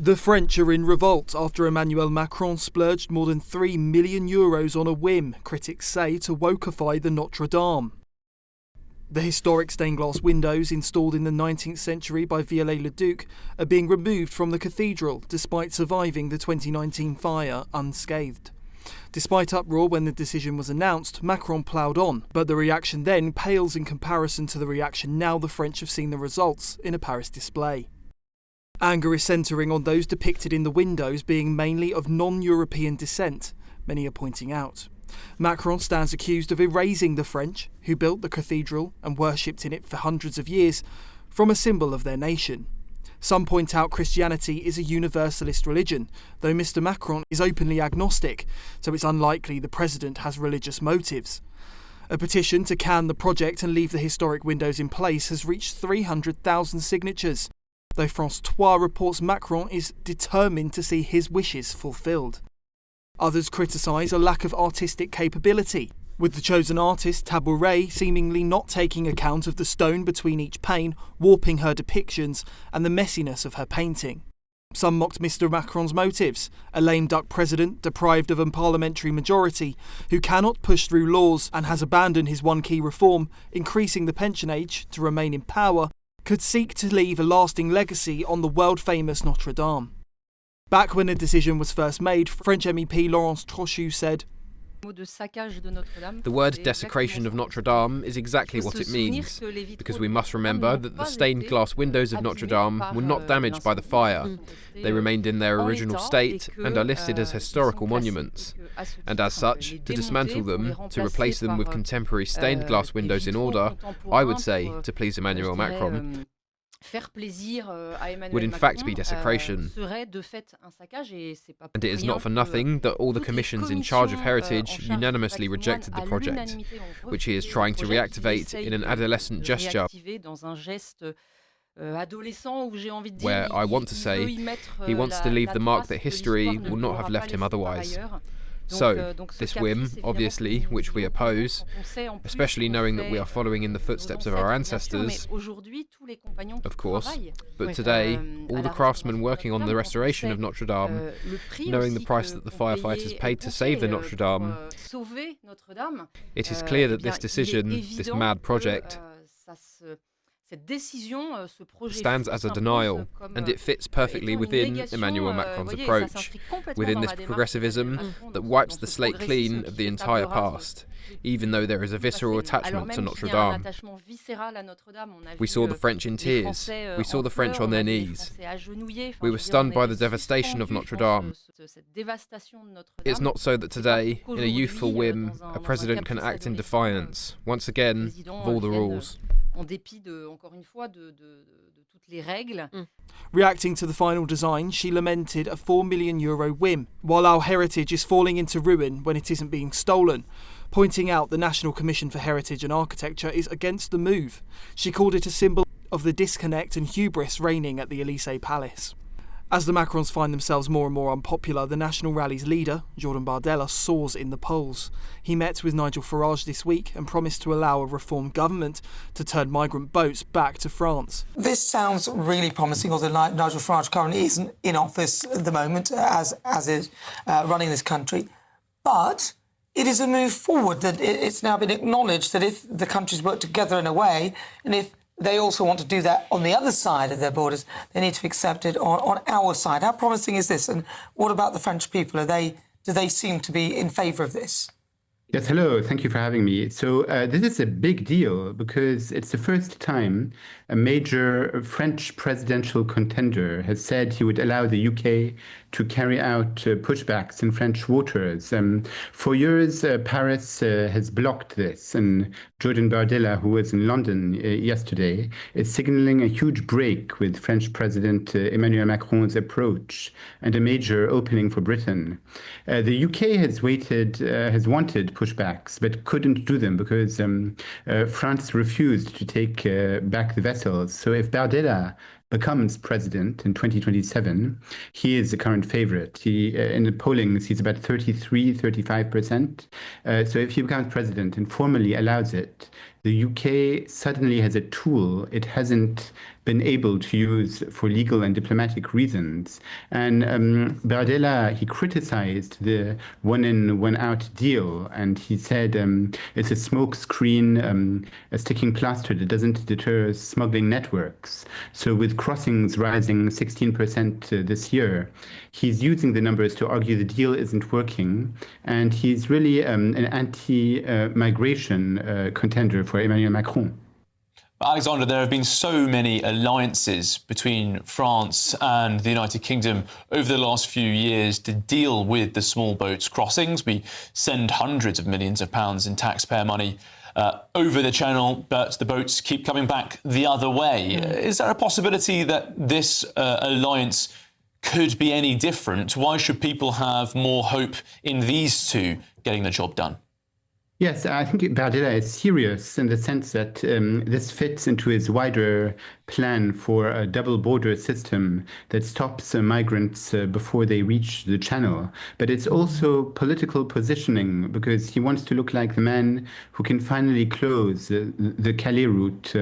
The French are in revolt after Emmanuel Macron splurged more than €3 million on a whim, critics say, to wokeify the Notre Dame. The historic stained glass windows installed in the 19th century by Viollet-le-Duc are being removed from the cathedral despite surviving the 2019 fire unscathed. Despite uproar when the decision was announced, Macron ploughed on, but the reaction then pales in comparison to the reaction now the French have seen the results in a Paris display. Anger is centring on those depicted in the windows being mainly of non-European descent, many are pointing out. Macron stands accused of erasing the French, who built the cathedral and worshipped in it for hundreds of years, from a symbol of their nation. Some point out Christianity is a universalist religion, though Mr. Macron is openly agnostic, so it's unlikely the president has religious motives. A petition to can the project and leave the historic windows in place has reached 300,000 signatures, though France 2 reports Macron is determined to see his wishes fulfilled. Others criticise a lack of artistic capability, with the chosen artist Tabouret seemingly not taking account of the stone between each pane, warping her depictions and the messiness of her painting. Some mocked Mr. Macron's motives, a lame duck president deprived of a parliamentary majority, who cannot push through laws and has abandoned his one key reform, increasing the pension age to remain in power, could seek to leave a lasting legacy on the world-famous Notre Dame. Back when the decision was first made, French MEP Laurence Trochu said, "The word desecration of Notre Dame is exactly what it means, because we must remember that the stained glass windows of Notre Dame were not damaged by the fire. They remained in their original state and are listed as historical monuments. And as such, to dismantle them, to replace them with contemporary stained glass windows in order, I would say, to please Emmanuel Macron, would in fact be desecration. And it is not for nothing that all the commissions in charge of heritage unanimously rejected the project, which he is trying to reactivate in an adolescent gesture, where I want to say he wants to leave the mark that history will not have left him otherwise. So, this whim, obviously, which we oppose, especially knowing that we are following in the footsteps of our ancestors, of course, but today, all the craftsmen working on the restoration of Notre Dame, knowing the price that the firefighters paid to save the Notre Dame, it is clear that this decision, this mad project, stands as a denial, and it fits perfectly within Emmanuel Macron's approach, within this progressivism that wipes the slate clean of the entire past, even though there is a visceral attachment to Notre Dame. We saw the French in tears, we saw the French on their knees. We were stunned by the devastation of Notre Dame. It's not so that today, in a youthful whim, a president can act in defiance, once again, of all the rules. Reacting to the final design, she lamented a €4 million whim, while our heritage is falling into ruin when it isn't being stolen, pointing out the National Commission for Heritage and Architecture is against the move. She called it a symbol of the disconnect and hubris reigning at the Élysée Palace. As the Macrons find themselves more and more unpopular, the National Rally's leader, Jordan Bardella, soars in the polls. He met with Nigel Farage this week and promised to allow a reformed government to turn migrant boats back to France. This sounds really promising, although Nigel Farage currently isn't in office at the moment as is running this country. But it is a move forward that it's now been acknowledged that if the countries work together in a way, and if they also want to do that on the other side of their borders, they need to be accepted on our side. How promising is this? And what about the French people? Do they seem to be in favour of this? Yes, hello. Thank you for having me. So this is a big deal because it's the first time a major French presidential contender has said he would allow the UK to carry out pushbacks in French waters. For years, Paris has blocked this, and Jordan Bardella, who was in London yesterday, is signaling a huge break with French President Emmanuel Macron's approach and a major opening for Britain. The UK has wanted pushbacks, but couldn't do them because France refused to take back the vessels. So if Bardella becomes president in 2027, he is the current favorite. He in the pollings, he's about 35%. So if he becomes president and formally allows it, the UK suddenly has a tool it hasn't been able to use for legal and diplomatic reasons. And Bardella, he criticized the one-in, one-out deal, and he said it's a smokescreen, a sticking plaster that doesn't deter smuggling networks. So with crossings rising 16% this year, he's using the numbers to argue the deal isn't working, and he's really an anti-migration contender for Emmanuel Macron. Alexander, there have been so many alliances between France and the United Kingdom over the last few years to deal with the small boats crossings. We send hundreds of millions of pounds in taxpayer money over the channel, but the boats keep coming back the other way. Is there a possibility that this alliance could be any different? Why should people have more hope in these two getting the job done? Yes, I think Bardella is serious in the sense that this fits into his wider plan for a double border system that stops migrants before they reach the channel. But it's also political positioning, because he wants to look like the man who can finally close the Calais route.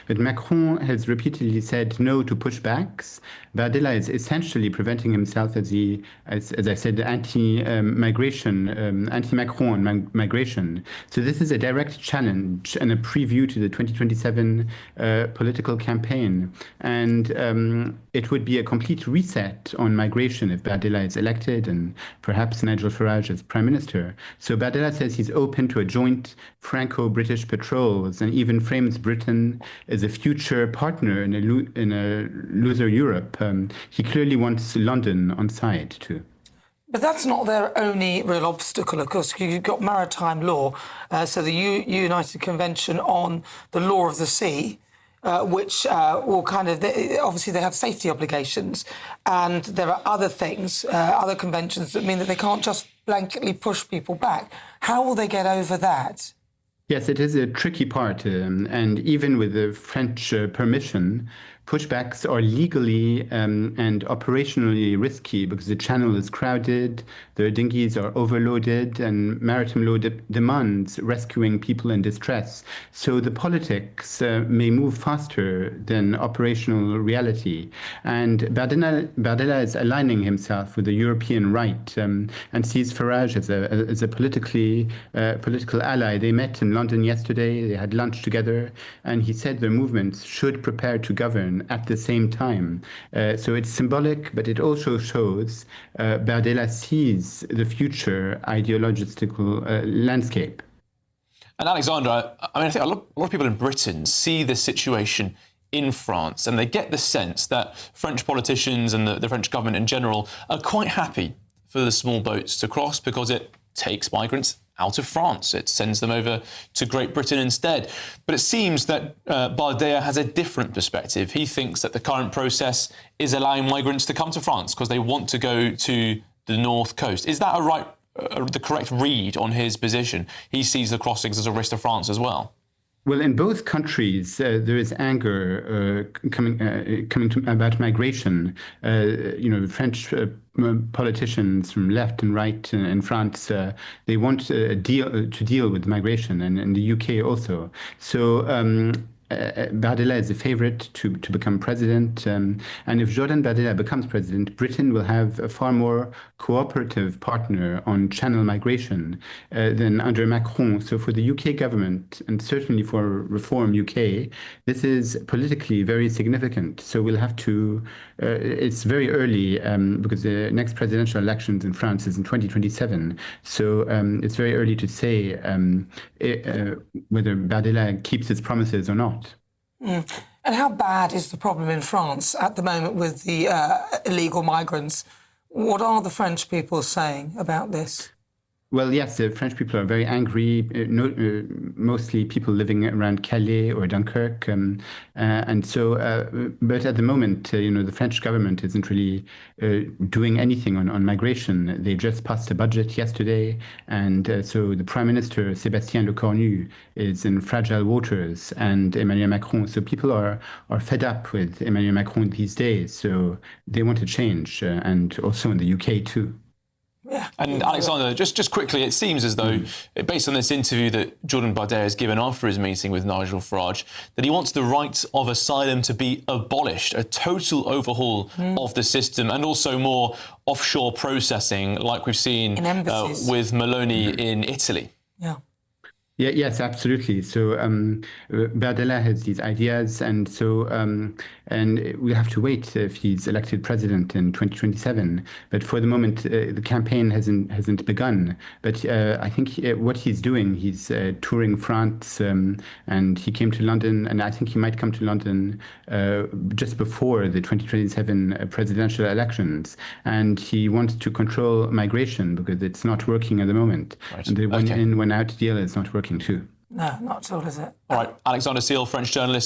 But Macron has repeatedly said no to pushbacks. Bardella is essentially preventing himself as I said, anti-migration, anti-Macron and migration. So this is a direct challenge and a preview to the 2027 political campaign. And it would be a complete reset on migration if Bardella is elected and perhaps Nigel Farage as Prime Minister. So Bardella says he's open to a joint Franco-British patrols and even frames Britain as a future partner in a loser Europe. He clearly wants London on side too. But that's not their only real obstacle. Of course, you've got maritime law, so the United Convention on the Law of the Sea, which will obviously they have safety obligations, and there are other things, other conventions that mean that they can't just blanketly push people back. How will they get over that? Yes, it is a tricky part, and even with the French permission, pushbacks are legally and operationally risky because the channel is crowded, the dinghies are overloaded, and maritime law demands rescuing people in distress. So the politics may move faster than operational reality. And Bardella is aligning himself with the European right and sees Farage as a political ally. They met in London yesterday, they had lunch together, and he said the movements should prepare to govern at the same time. So it's symbolic, but it also shows Bardella sees the future ideological landscape. And Alexandra, I think a lot of people in Britain see the situation in France, and they get the sense that French politicians and the French government in general are quite happy for the small boats to cross because it takes migrants out of France. It sends them over to Great Britain instead. But it seems that Bardella has a different perspective. He thinks that the current process is allowing migrants to come to France because they want to go to the north coast. Is that the correct read on his position? He sees the crossings as a risk to France as well. Well, in both countries, there is anger coming about migration. French politicians from left and right in France, they want to deal with migration, and in the UK also. So Bardella is a favorite to become president. And if Jordan Bardella becomes president, Britain will have a far more cooperative partner on channel migration than under Macron. So for the UK government, and certainly for Reform UK, this is politically very significant. So we'll have to, it's very early because the next presidential elections in France is in 2027. So it's very early to say whether Bardella keeps his promises or not. And how bad is the problem in France at the moment with the illegal migrants? What are the French people saying about this? Well, yes, the French people are very angry, mostly people living around Calais or Dunkirk. And so, but at the moment, the French government isn't really doing anything on migration. They just passed a budget yesterday. And so the Prime Minister, Sébastien Lecornu, is in fragile waters, and Emmanuel Macron. So people are fed up with Emmanuel Macron these days. So they want to change, and also in the UK too. And Alexander, just quickly, it seems as though, based on this interview that Jordan Bardella has given after his meeting with Nigel Farage, that he wants the right of asylum to be abolished, a total overhaul of the system, and also more offshore processing, like we've seen with Meloni in Italy. Yeah. Yeah, yes, absolutely. So Bardella has these ideas, and so and we have to wait if he's elected president in 2027. But for the moment, the campaign hasn't begun. But I think what he's doing, he's touring France, and he came to London, and I think he might come to London just before the 2027 presidential elections. And he wants to control migration because it's not working at the moment, and the one in, one out deal is not working too. No, not at all, is it? All right, Alexander Seal, French journalist.